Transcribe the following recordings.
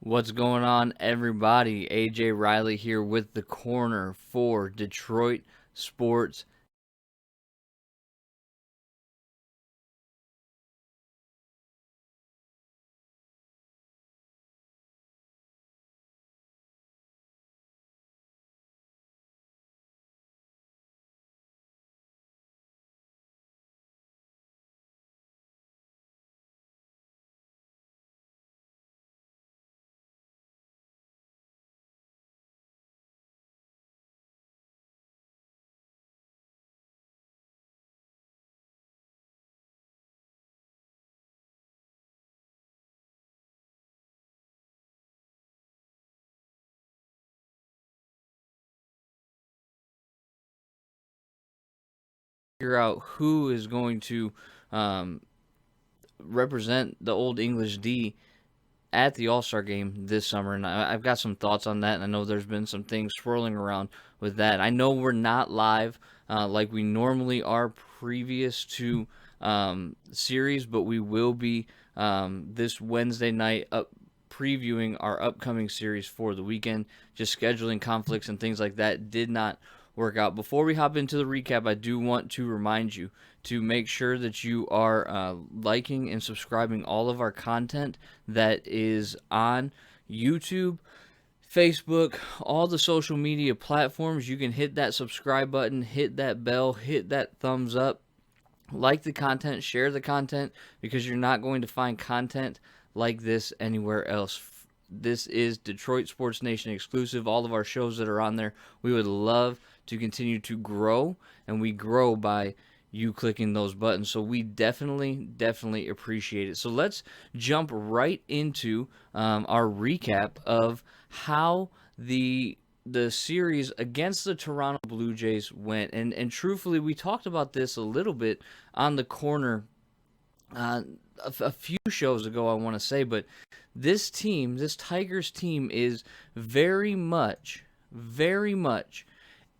What's going on, everybody? AJ Riley here with the corner for Detroit Sports. Figure out who is going to um, represent the Old English D at the AllStar Game this summer, and I've got some thoughts on that. And I know there's been some things swirling around with that. I know we're not live like we normally are previous to series, but we will be this Wednesday night previewing our upcoming series for the weekend. Just scheduling conflicts and things like that did not work out. Before we hop into the recap, I do want to remind you to make sure that you are liking and subscribing all of our content that is on YouTube, Facebook, all the social media platforms. You can hit that subscribe button, hit that bell, hit that thumbs up, like the content, share the content, because you're not going to find content like this anywhere else. This is Detroit Sports Nation exclusive. All of our shows that are on there, we would love to continue to grow, and we grow by you clicking those buttons. So we definitely appreciate it. So let's jump right into our recap of how the series against the Toronto Blue Jays went. And truthfully, we talked about this a little bit on the corner uh, a few shows ago, I want to say, but this team, this Tigers team, is very much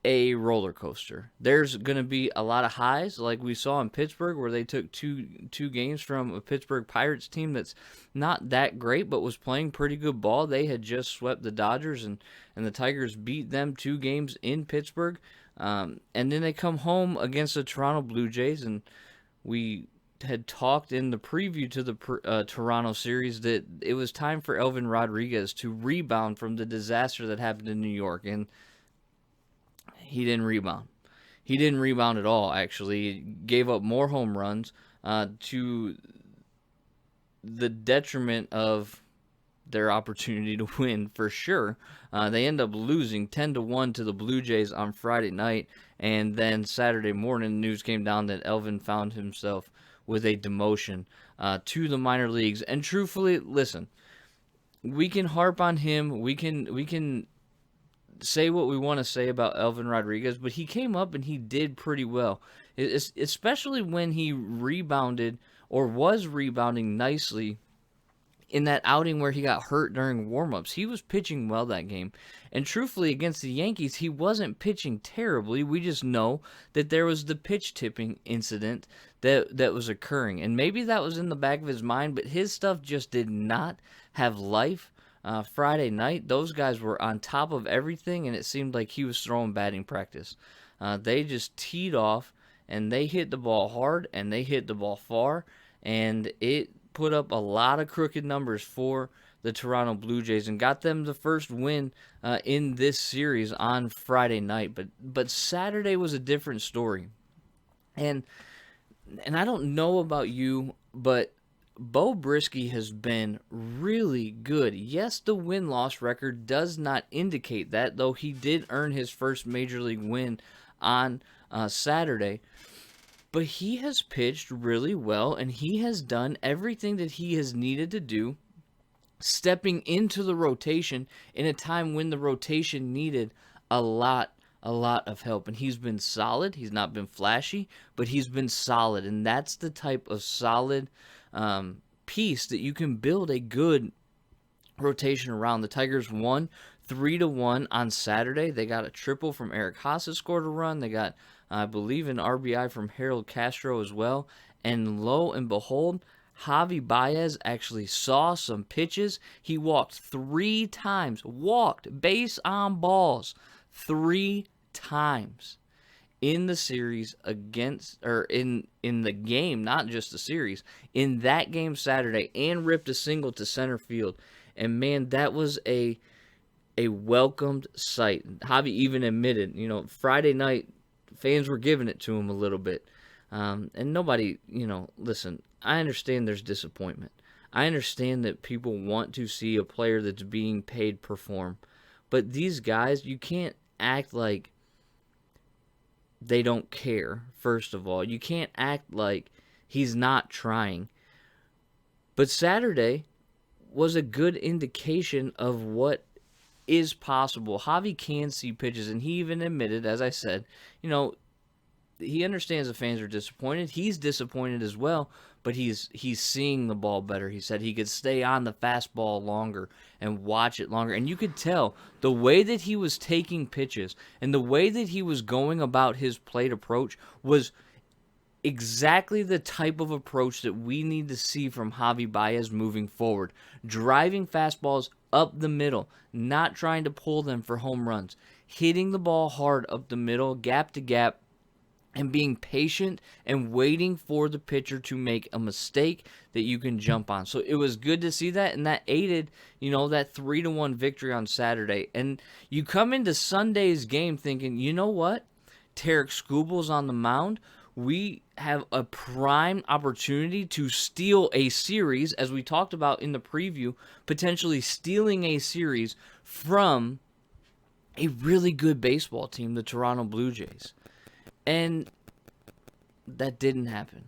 a roller coaster. There's going to be a lot of highs, like we saw in Pittsburgh, where they took two games from a Pittsburgh Pirates team that's not that great, but was playing pretty good ball. They had just swept the Dodgers, and the Tigers beat them 2 games in Pittsburgh. And then they come home against the Toronto Blue Jays, and we had talked in the preview to the Toronto series that it was time for Elvin Rodriguez to rebound from the disaster that happened in New York, and he didn't rebound. He didn't rebound at all, actually. He gave up more home runs to the detriment of their opportunity to win for sure. They end up losing 10-1 to the Blue Jays on Friday night, and then Saturday morning, news came down that Elvin found himself with a demotion to the minor leagues. And truthfully, listen, we can harp on him. We can say what we want to say about Elvin Rodriguez, but he came up and he did pretty well, especially when he rebounded or was rebounding nicely in that outing where he got hurt during warmups. He was pitching well that game. And truthfully, against the Yankees, he wasn't pitching terribly. We just know that there was the pitch tipping incident that was occurring. And maybe that was in the back of his mind, but his stuff just did not have life. Friday night, those guys were on top of everything, and it seemed like he was throwing batting practice. They just teed off, and they hit the ball hard, and they hit the ball far, and it put up a lot of crooked numbers for the Toronto Blue Jays and got them the first win in this series on Friday night. But Saturday was a different story, and I don't know about you, but Bo Brisky has been really good. Yes, the win-loss record does not indicate that, though he did earn his first major league win on Saturday. But he has pitched really well, and he has done everything that he has needed to do, stepping into the rotation in a time when the rotation needed a lot of help. And he's been solid. He's not been flashy, but he's been solid. And that's the type of solid piece that you can build a good rotation around. The Tigers won 3-1 on Saturday. They got a triple from Eric Haas that scored a run. They got, I believe, an RBI from Harold Castro as well. And lo and behold, Javi Baez actually saw some pitches. He walked 3 times, walked base on balls 3 times in the series against, or in the game, not just the series, in that game Saturday, and ripped a single to center field. And man, that was a welcomed sight. Javi even admitted, Friday night fans were giving it to him a little bit. And nobody, listen, I understand there's disappointment. I understand that people want to see a player that's being paid perform. But these guys, you can't act like they don't care, first of all. You can't act like he's not trying. But Saturday was a good indication of what is possible. Javi can see pitches, and he even admitted, as I said, he understands the fans are disappointed. He's disappointed as well, but he's seeing the ball better. He said he could stay on the fastball longer and watch it longer. And you could tell the way that he was taking pitches and the way that he was going about his plate approach was exactly the type of approach that we need to see from Javi Baez moving forward. Driving fastballs up the middle, not trying to pull them for home runs. Hitting the ball hard up the middle, gap to gap, and being patient and waiting for the pitcher to make a mistake that you can jump on. So it was good to see that, and that aided, that 3-1 victory on Saturday. And you come into Sunday's game thinking, you know what? Tarek Skubal's on the mound. We have a prime opportunity to steal a series, as we talked about in the preview, potentially stealing a series from a really good baseball team, the Toronto Blue Jays. And that didn't happen.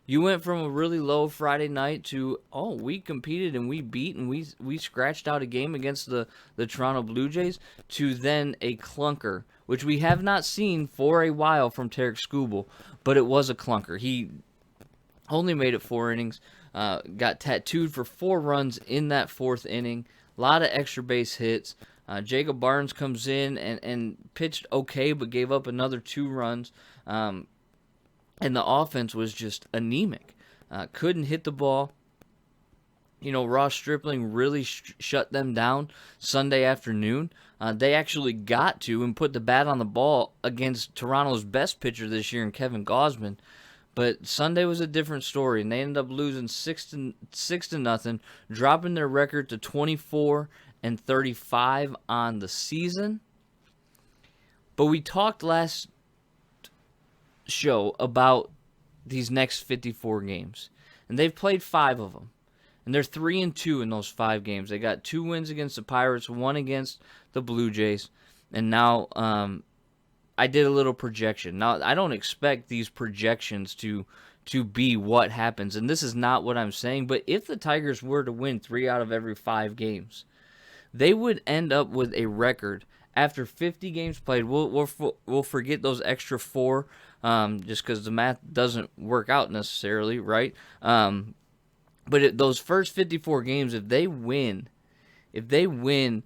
You went from a really low Friday night to, we competed and we beat and we scratched out a game against the Toronto Blue Jays, to then a clunker, which we have not seen for a while from Tarek Skubal, but it was a clunker. He only made it 4 innings, got tattooed for 4 runs in that 4th inning, a lot of extra base hits. Jacob Barnes comes in and pitched okay, but gave up another 2 runs. And the offense was just anemic. Couldn't hit the ball. Ross Stripling really shut them down Sunday afternoon. They actually got to and put the bat on the ball against Toronto's best pitcher this year in Kevin Gausman. But Sunday was a different story, and they ended up losing 6-0, dropping their record to 24-35 on the season. But we talked last show about these next 54 games, and they've played 5 of them, and they're 3-2 in those 5 games. They got 2 wins against the Pirates, 1 against the Blue Jays, and now I did a little projection. Now, I don't expect these projections to be what happens, and this is not what I'm saying, but if the Tigers were to win 3 out of every 5 games, they would end up with a record after 50 games played. We'll forget those extra 4, just because the math doesn't work out necessarily, right? But those first 54 games, if they win 3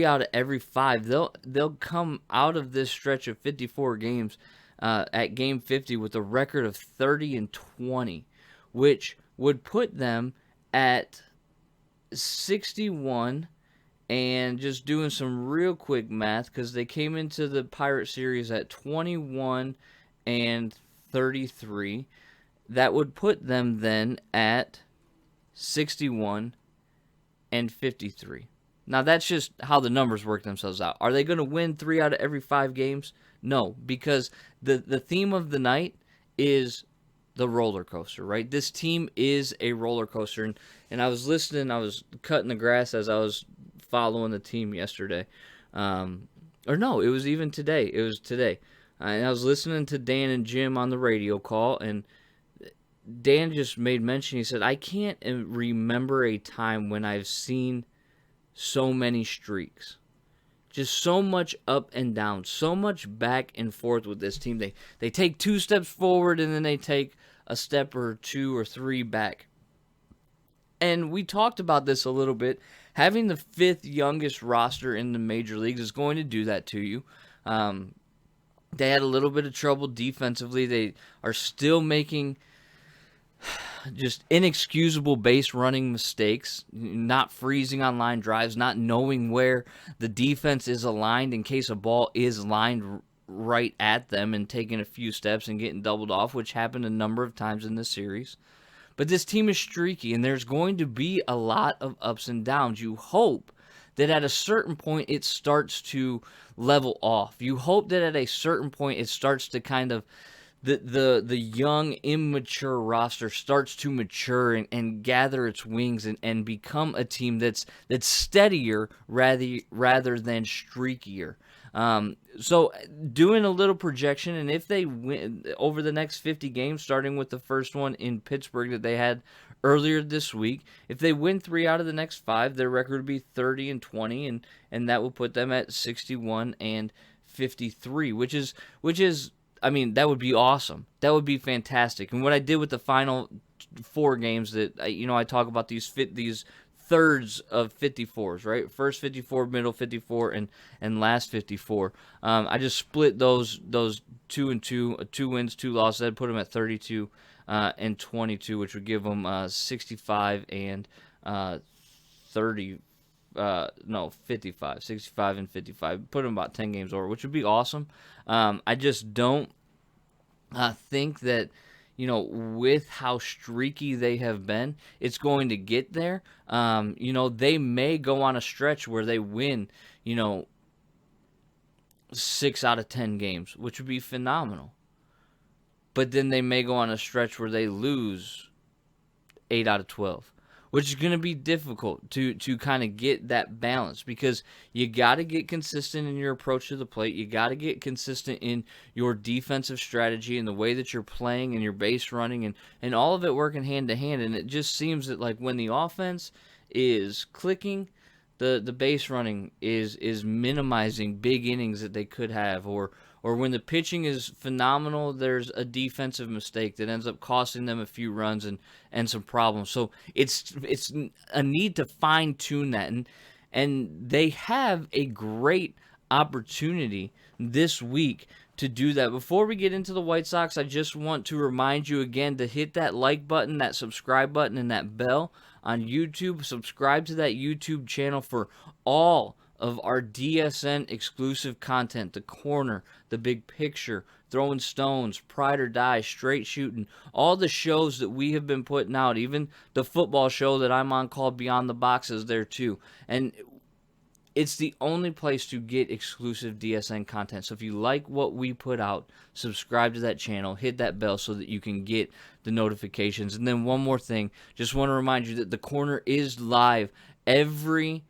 out of every 5, they'll come out of this stretch of 54 games at game 50 with a record of 30-20, which would put them at 61. And just doing some real quick math, because they came into the Pirate series at 21-33, that would put them then at 61-53. Now, that's just how the numbers work themselves out. Are they going to win 3 out of every 5 games? No, because the theme of the night is the roller coaster, right? This team is a roller coaster. And I was listening, I was cutting the grass as I was following the team yesterday. Or no, it was even today. It was today. And I was listening to Dan and Jim on the radio call, and Dan just made mention. He said, I can't remember a time when I've seen so many streaks. Just so much up and down, so much back and forth with this team. They take 2 steps forward, and then they take a step or 2 or 3 back. And we talked about this a little bit. Having the 5th youngest roster in the major leagues is going to do that to you. They had a little bit of trouble defensively. They are still making just inexcusable base running mistakes, not freezing on line drives, not knowing where the defense is aligned in case a ball is lined right at them, and taking a few steps and getting doubled off, which happened a number of times in this series. But this team is streaky, and there's going to be a lot of ups and downs. You hope that at a certain point it starts to level off. You hope that at a certain point it starts to kind of the young, immature roster starts to mature and gather its wings and become a team that's steadier rather than streakier. So doing a little projection, and if they win over the next 50 games, starting with the first one in Pittsburgh that they had earlier this week, if they win 3 out of the next 5, their record would be 30-20, and that will put them at 61-53, which is I mean, that would be awesome. That would be fantastic. And what I did with the final 4 games that I talk about these thirds of 54s, right? First 54, middle 54, and last 54. I just split those 2 and 2, 2 wins, 2 losses. I'd put them at 32 and 22, which would give them 65 and 30. No, 55, 65 and 55. Put them about 10 games over, which would be awesome. I just don't think that, with how streaky they have been, it's going to get there. They may go on a stretch where they win, 6 out of 10 games, which would be phenomenal. But then they may go on a stretch where they lose 8 out of 12. Which is going to be difficult to kind of get that balance, because you got to get consistent in your approach to the plate. You got to get consistent in your defensive strategy and the way that you're playing and your base running and all of it working hand to hand. And it just seems that like when the offense is clicking, the base running is minimizing big innings that they could have, or when the pitching is phenomenal, there's a defensive mistake that ends up costing them a few runs and some problems. So it's a need to fine tune that, and they have a great opportunity this week to do that. Before we get into the White Sox, I just want to remind you again to hit that like button, that subscribe button, and that bell on YouTube. Subscribe to that YouTube channel for all of our DSN exclusive content, the corner, the big picture, throwing stones, pride or die, straight shooting, all the shows that we have been putting out, even the football show that I'm on called Beyond the Box is there too. And it's the only place to get exclusive DSN content. So if you like what we put out, subscribe to that channel, hit that bell so that you can get the notifications. And then one more thing, just want to remind you that the corner is live every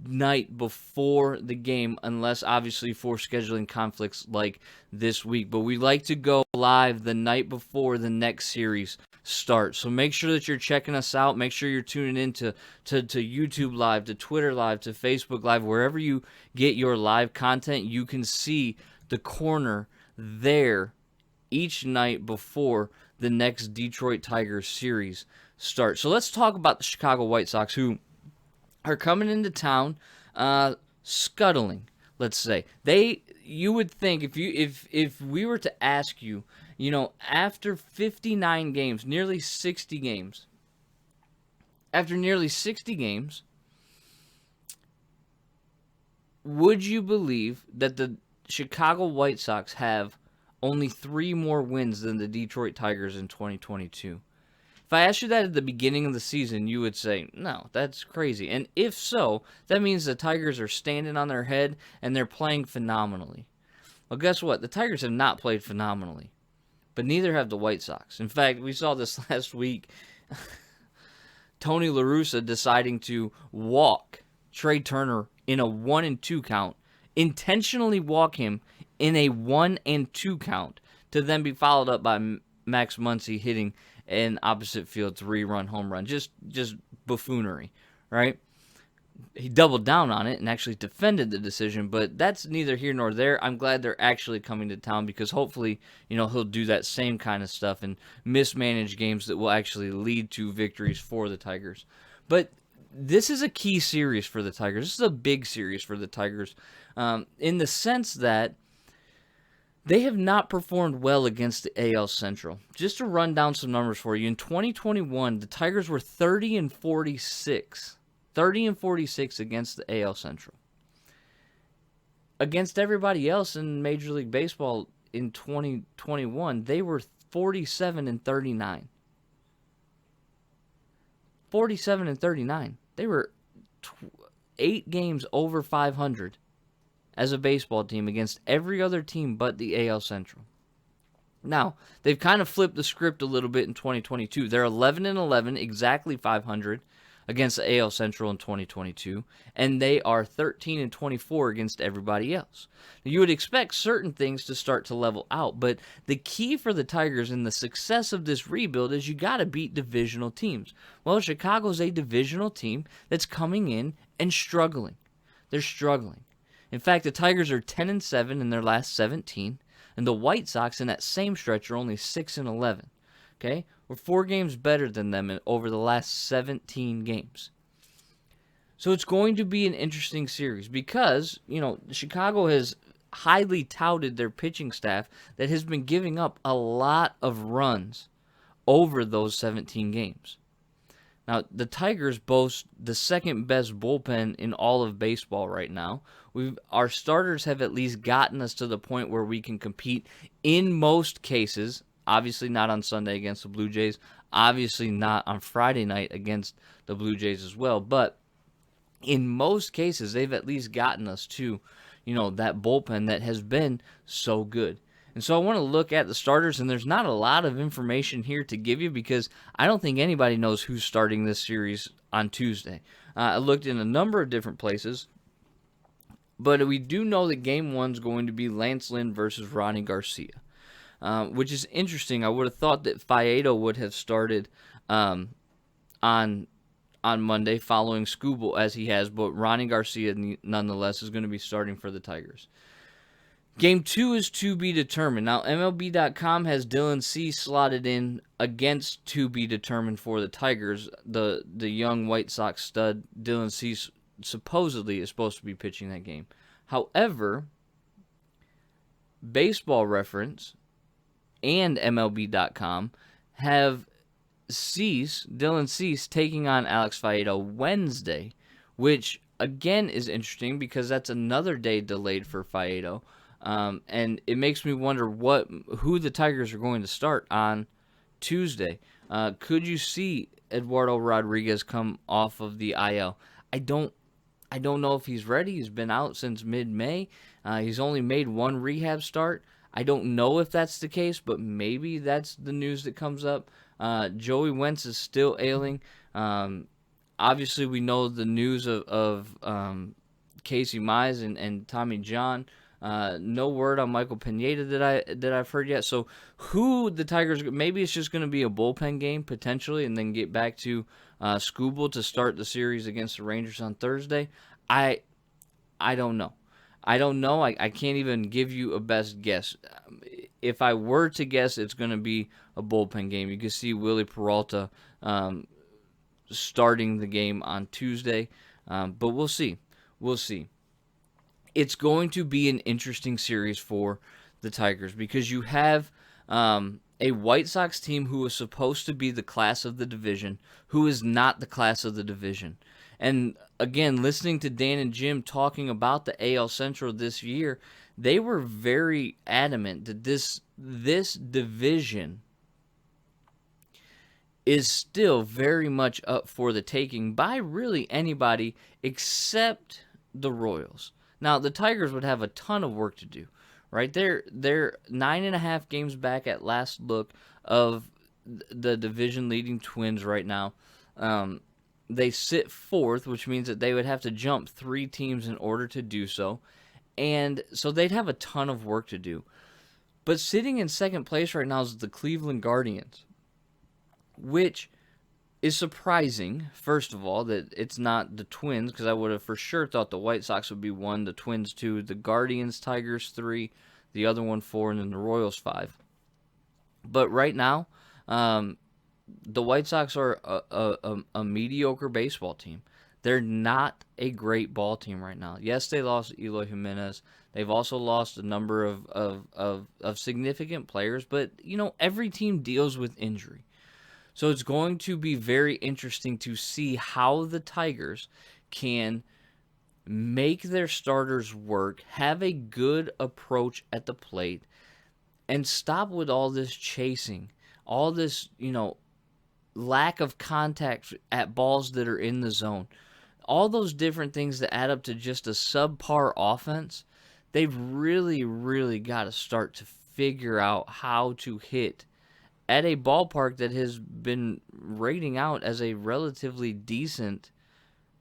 night before the game, unless obviously for scheduling conflicts like this week. But we like to go live the night before the next series starts. So make sure that you're checking us out. Make sure you're tuning in to YouTube Live, to Twitter Live, to Facebook Live. Wherever you get your live content, you can see the corner there each night before the next Detroit Tigers series starts. So let's talk about the Chicago White Sox, who are coming into town, scuttling. Let's say you would think if we were to ask you, after 59 games, nearly 60 games, after nearly 60 games, would you believe that the Chicago White Sox have only 3 more wins than the Detroit Tigers in 2022? If I asked you that at the beginning of the season, you would say, no, that's crazy. And if so, that means the Tigers are standing on their head and they're playing phenomenally. Well, guess what? The Tigers have not played phenomenally, but neither have the White Sox. In fact, we saw this last week. Tony La Russa deciding to walk Trey Turner in a 1-2 count, intentionally walk him in a 1-2 count, to then be followed up by Max Muncy hitting an opposite field 3-run home run. Just buffoonery, right? He doubled down on it and actually defended the decision, but that's neither here nor there. I'm glad they're actually coming to town, because hopefully, he'll do that same kind of stuff and mismanage games that will actually lead to victories for the Tigers. But this is a key series for the Tigers. This is a big series for the Tigers, in the sense that They have not performed well against the AL Central. Just to run down some numbers for you, in 2021, the Tigers were 30 and 46. 30 and 46 against the AL Central. Against everybody else in Major League Baseball in 2021, they were 47 and 39. 47 and 39. They were 8 games over 500 as a baseball team against every other team but the AL Central. Now, they've kind of flipped the script a little bit in 2022. They're 11 and 11, exactly 500 against the AL Central in 2022, and they are 13 and 24 against everybody else. Now, you would expect certain things to start to level out, but the key for the Tigers and the success of this rebuild is you got to beat divisional teams. Well, Chicago's a divisional team that's coming in and struggling. They're struggling. In fact, the Tigers are 10 and 7 in their last 17, and the White Sox in that same stretch are only 6 and 11. Okay? We're 4 games better than them over the last 17 games. So it's going to be an interesting series because, Chicago has highly touted their pitching staff that has been giving up a lot of runs over those 17 games. Now, the Tigers boast the second best bullpen in all of baseball right now. Our starters have at least gotten us to the point where we can compete in most cases. Obviously not on Sunday against the Blue Jays. Obviously not on Friday night against the Blue Jays as well. But in most cases, they've at least gotten us to, that bullpen that has been so good. And so I want to look at the starters, and there's not a lot of information here to give you because I don't think anybody knows who's starting this series on Tuesday. I looked in a number of different places, but we do know that Game 1 is going to be Lance Lynn versus Ronnie Garcia, which is interesting. I would have thought that Faedo would have started on Monday following Skubal as he has, but Ronnie Garcia nonetheless is going to be starting for the Tigers. Game 2 is to be determined. Now, MLB.com has Dylan Cease slotted in against to be determined for the Tigers. The young White Sox stud Dylan Cease supposedly is supposed to be pitching that game. However, Baseball Reference and MLB.com have Dylan Cease taking on Alex Faedo Wednesday, which again is interesting because that's another day delayed for Faedo. And it makes me wonder who the Tigers are going to start on Tuesday. Could you see Eduardo Rodriguez come off of the IL? I don't know if he's ready. He's been out since mid-May. He's only made one rehab start. I don't know if that's the case, but maybe that's the news that comes up. Joey Wentz is still ailing. Obviously, we know the news of Casey Mize and Tommy John. No word on Michael Pineda that I've heard yet. So who the Tigers, maybe it's just going to be a bullpen game potentially and then get back to Skubal to start the series against the Rangers on Thursday. I don't know. I can't even give you a best guess. If I were to guess, it's going to be a bullpen game. You can see Willie Peralta starting the game on Tuesday. But we'll see. It's going to be an interesting series for the Tigers because you have a White Sox team who is supposed to be the class of the division, who is not the class of the division. And again, listening to Dan and Jim talking about the AL Central this year, they were very adamant that this division is still very much up for the taking by really anybody except the Royals. Now, the Tigers would have a ton of work to do, right? They're 9.5 games back at last look of the division-leading Twins right now. They sit fourth, which means that they would have to jump 3 teams in order to do so. And so they'd have a ton of work to do. But sitting in second place right now is the Cleveland Guardians, which is surprising, first of all, that it's not the Twins, because I would have for sure thought the White Sox would be 1, the Twins 2, the Guardians, Tigers 3, the other one 4, and then the Royals 5. But right now, the White Sox are a mediocre baseball team. They're not a great ball team right now. Yes, they lost Eloy Jimenez. They've also lost a number of significant players, but every team deals with injury. So it's going to be very interesting to see how the Tigers can make their starters work, have a good approach at the plate, and stop with all this chasing, all this, lack of contact at balls that are in the zone. All those different things that add up to just a subpar offense. They've really, really got to start to figure out how to hit at a ballpark that has been rating out as a relatively decent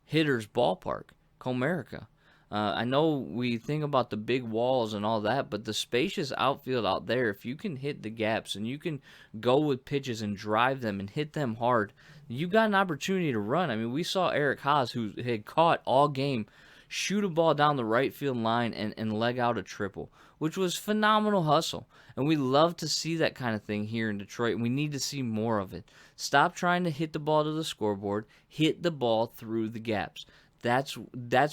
hitter's ballpark, Comerica. I know we think about the big walls and all that, but the spacious outfield out there, if you can hit the gaps and you can go with pitches and drive them and hit them hard, you got an opportunity to run. I mean, we saw Eric Haas, who had caught all game, shoot a ball down the right field line and leg out a triple, which was phenomenal hustle. And we love to see that kind of thing here in Detroit, and we need to see more of it. Stop trying to hit the ball to the scoreboard. Hit the ball through the gaps. That's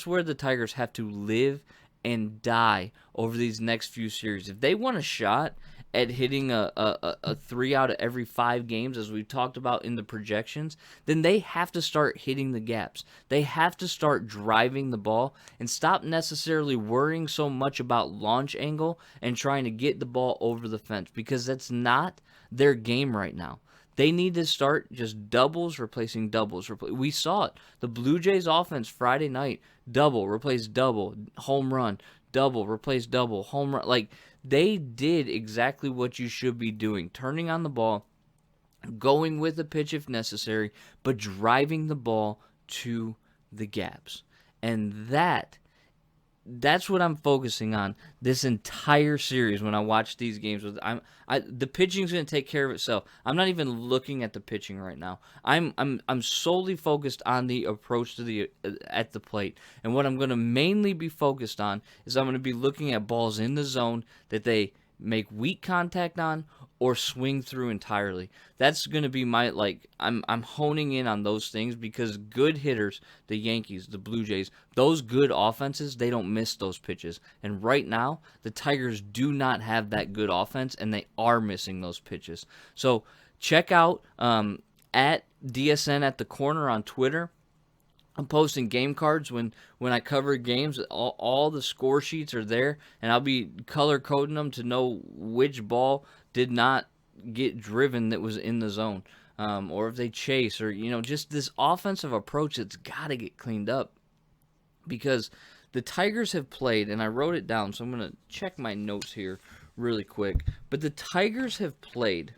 where the Tigers have to live and die over these next few series. If they want a shot at hitting a 3 out of every 5 games, as we've talked about in the projections, then they have to start hitting the gaps. They have to start driving the ball and stop necessarily worrying so much about launch angle and trying to get the ball over the fence, because that's not their game right now. They need to start just doubles replacing doubles. We saw it. The Blue Jays offense Friday night, double, replace double, home run, double, replace double, home run. Like, they did exactly what you should be doing. Turning on the ball, going with the pitch if necessary, but driving the ball to the gaps. And that's what I'm focusing on this entire series when I watch these games. The pitching's going to take care of itself. I'm not even looking at the pitching right now. I'm solely focused on the approach to at the plate. And what I'm going to mainly be focused on is I'm going to be looking at balls in the zone that they make weak contact on or swing through entirely. That's going to be I'm honing in on those things, because good hitters, the Yankees, the Blue Jays, those good offenses, they don't miss those pitches. And right now, the Tigers do not have that good offense, and they are missing those pitches. So check out at DSN at the corner on Twitter. I'm posting game cards when I cover games. All the score sheets are there, and I'll be color coding them to know which ball did not get driven that was in the zone, or if they chase, or just this offensive approach that's got to get cleaned up, because the Tigers have played, and I wrote it down, so I'm going to check my notes here really quick. But the Tigers have played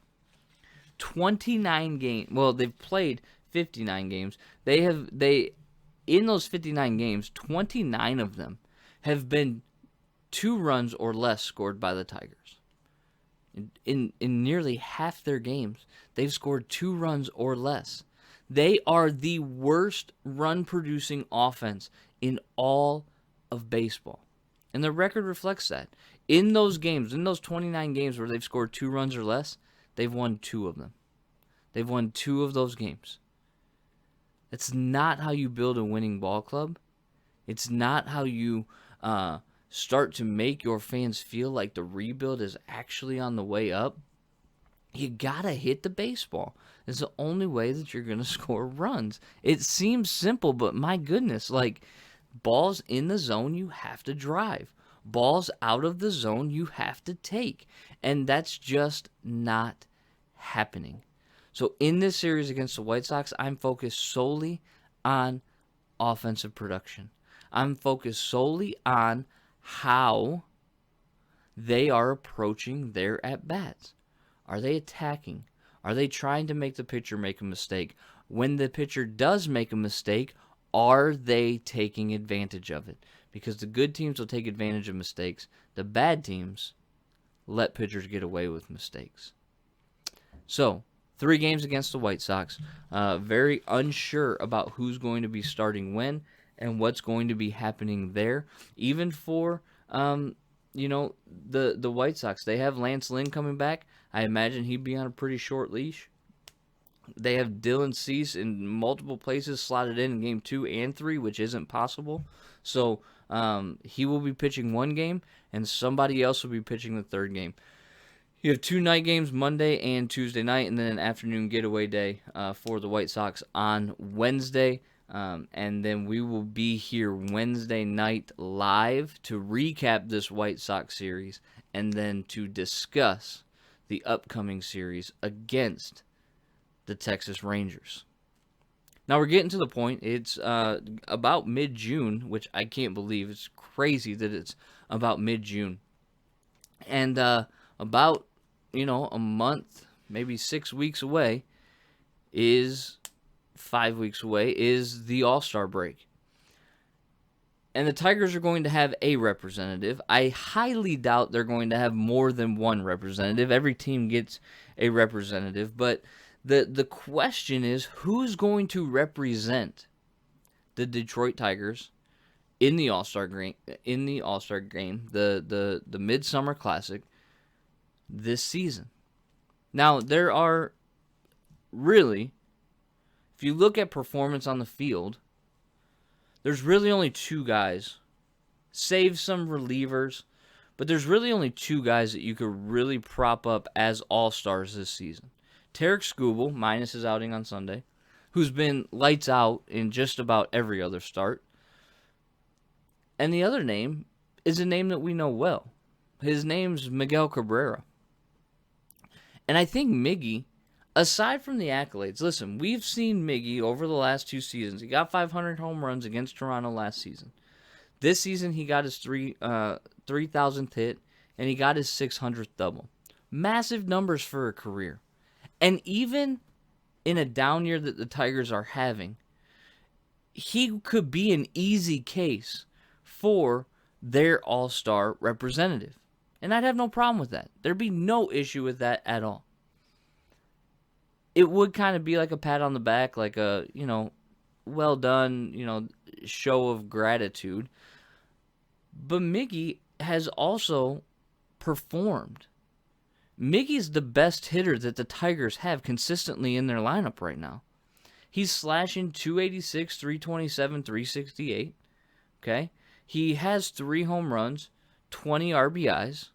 29 games. Well, they've played 59 games. In those 59 games, 29 of them have been 2 runs or less scored by the Tigers. In nearly half their games, they've scored 2 runs or less. They are the worst run-producing offense in all of baseball. And the record reflects that. In those games, in those 29 games where they've scored 2 runs or less, they've won 2 of them. They've won 2 of those games. That's not how you build a winning ball club. It's not how you start to make your fans feel like the rebuild is actually on the way up. You gotta hit the baseball. It's the only way that you're gonna score runs. It seems simple, but my goodness, balls in the zone, you have to drive. Balls out of the zone, you have to take. And that's just not happening. So in this series against the White Sox, I'm focused solely on offensive production. I'm focused solely on how they are approaching their at-bats. Are they attacking? Are they trying to make the pitcher make a mistake? When the pitcher does make a mistake, are they taking advantage of it? Because the good teams will take advantage of mistakes. The bad teams let pitchers get away with mistakes. So, 3 games against the White Sox. Very unsure about who's going to be starting when and what's going to be happening there. Even for, the White Sox. They have Lance Lynn coming back. I imagine he'd be on a pretty short leash. They have Dylan Cease in multiple places slotted in game 2 and 3, which isn't possible. So he will be pitching one game, and somebody else will be pitching the third game. You have 2 night games, Monday and Tuesday night, and then an afternoon getaway day for the White Sox on Wednesday. And then we will be here Wednesday night live to recap this White Sox series and then to discuss the upcoming series against the Texas Rangers. Now we're getting to the point. It's about mid-June, which I can't believe. It's crazy that it's about mid-June. And about, a month, maybe 6 weeks away, 5 weeks away, is the All-Star break. And the Tigers are going to have a representative. I highly doubt they're going to have more than one representative. Every team gets a representative, but the question is, who's going to represent the Detroit Tigers in the All-Star game, the Midsummer Classic this season? Now, there are really, if you look at performance on the field, there's really only 2 guys, save some relievers, but there's really only 2 guys that you could really prop up as all-stars this season. Tarek Skubal, minus his outing on Sunday, who's been lights out in just about every other start. And the other name is a name that we know well. His name's Miguel Cabrera. And I think Miggy, aside from the accolades, listen, we've seen Miggy over the last 2 seasons. He got 500 home runs against Toronto last season. This season, he got his 3,000th hit, and he got his 600th double. Massive numbers for a career. And even in a down year that the Tigers are having, he could be an easy case for their all-star representative. And I'd have no problem with that. There'd be no issue with that at all. It would kind of be like a pat on the back, like a, well done, show of gratitude. But Miggy has also performed. Miggy's the best hitter that the Tigers have consistently in their lineup right now. He's slashing 286, 327, 368. Okay? He has 3 home runs, 20 RBIs,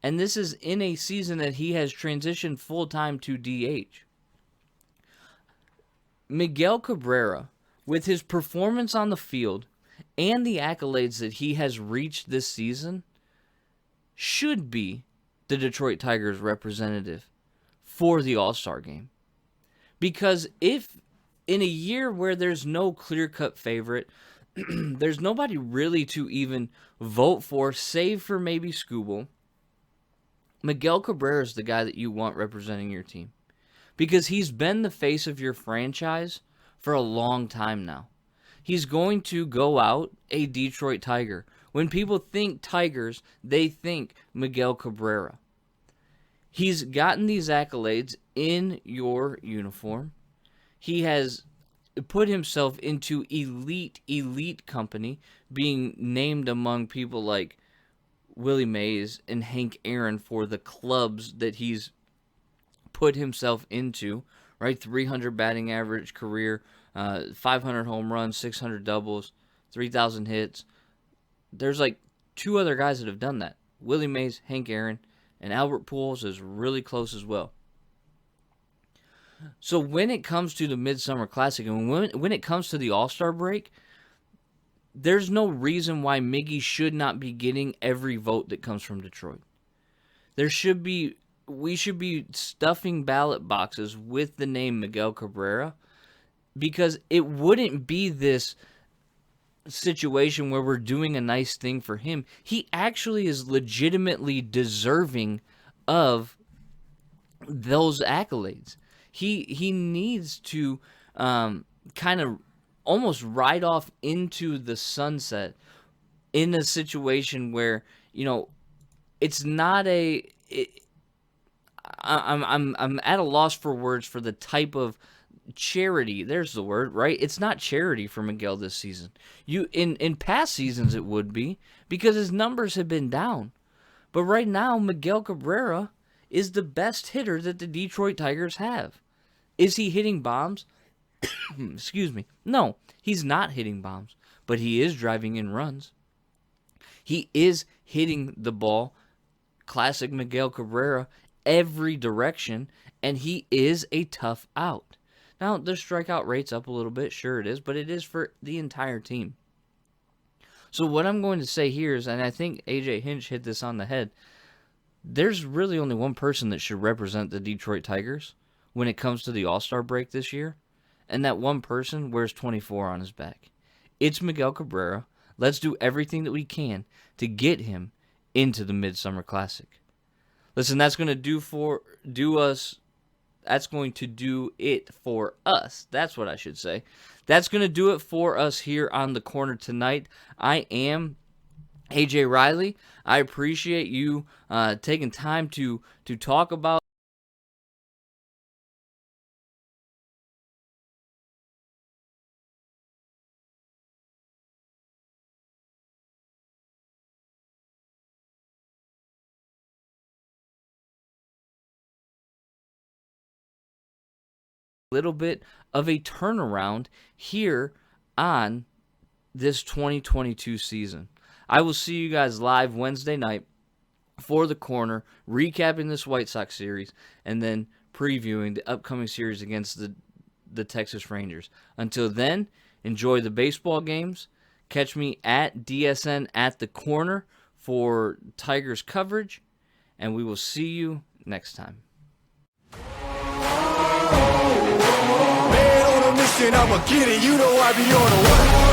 and this is in a season that he has transitioned full-time to DH. Miguel Cabrera, with his performance on the field and the accolades that he has reached this season, should be the Detroit Tigers representative for the All-Star game. Because if in a year where there's no clear-cut favorite, there's nobody really to even vote for, save for maybe Skubal, Miguel Cabrera is the guy that you want representing your team. Because he's been the face of your franchise for a long time now. He's going to go out a Detroit Tiger. When people think Tigers, they think Miguel Cabrera. He's gotten these accolades in your uniform. He has put himself into elite company, being named among people like Willie Mays and Hank Aaron for the clubs that he's put himself into, right? 300 batting average career, 500 home runs, 600 doubles, 3,000 hits. There's like 2 other guys that have done that. Willie Mays, Hank Aaron, and Albert Pujols is really close as well. So when it comes to the Midsummer Classic, and when it comes to the All-Star break, there's no reason why Miggy should not be getting every vote that comes from Detroit. We should be stuffing ballot boxes with the name Miguel Cabrera, because it wouldn't be this situation where we're doing a nice thing for him. He actually is legitimately deserving of those accolades. He needs to kind of almost ride off into the sunset in a situation where, it's not I'm at a loss for words for the type of charity. There's the word, right? It's not charity for Miguel this season. In past seasons it would be, because his numbers have been down. But right now, Miguel Cabrera is the best hitter that the Detroit Tigers have. Is he hitting bombs? Excuse me. No, he's not hitting bombs, but he is driving in runs. He is hitting the ball, classic Miguel Cabrera, every direction, and he is a tough out. Now, the strikeout rate's up a little bit, sure it is, but it is for the entire team. So what I'm going to say here is, and I think AJ Hinch hit this on the head, there's really only one person that should represent the Detroit Tigers when it comes to the All-Star break this year, and that one person wears 24 on his back. It's Miguel Cabrera. Let's do everything that we can to get him into the Midsummer Classic. Listen, that's going to do it for us. That's what I should say. That's going to do it for us here on the corner tonight. I am AJ Riley. I appreciate you taking time to talk about a little bit of a turnaround here on this 2022 season. I will see you guys live Wednesday night for the corner, recapping this White Sox series, and then previewing the upcoming series against the Texas Rangers. Until then, enjoy the baseball games. Catch me at DSN at the corner for Tigers coverage, and we will see you next time. Man on a mission, I'ma get it, you know I be on the one.